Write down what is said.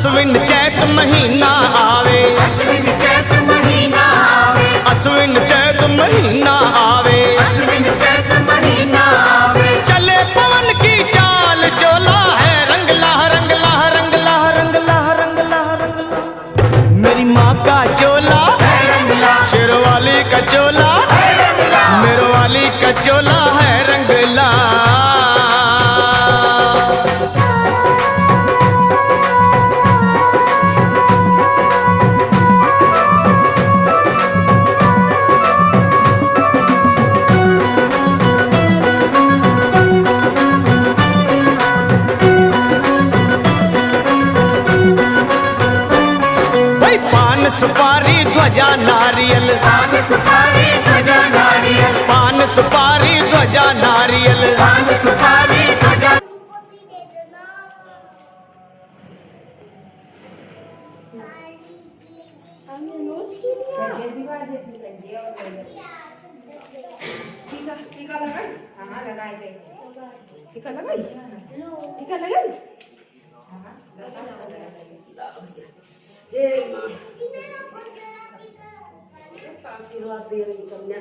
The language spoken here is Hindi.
अश्विन चैत महीना आवे, अश्विन चैत महीना आवे, अश्विन चैत महीना आवे, अश्विन चैत महीना आवे। चले पवन की चाल, चोला है रंगला रंगला रंगला रंगला रंगला रंगला। मेरी माँ का चोला है रंगला, शेरवाली का चोला, है रंगला, मेरवाली का चोला है रंगला। पान सुपारी ध्वजा नारियल, पान सुपारी ध्वजा नारियल, पान सुपारी ध्वजा नारियल। पान सुपारी ध्वजा। टीका लगाई? हाँ लगाई गई। टीका लगाई? टीका लगाई? आशीर्वाद दे रही कन्या।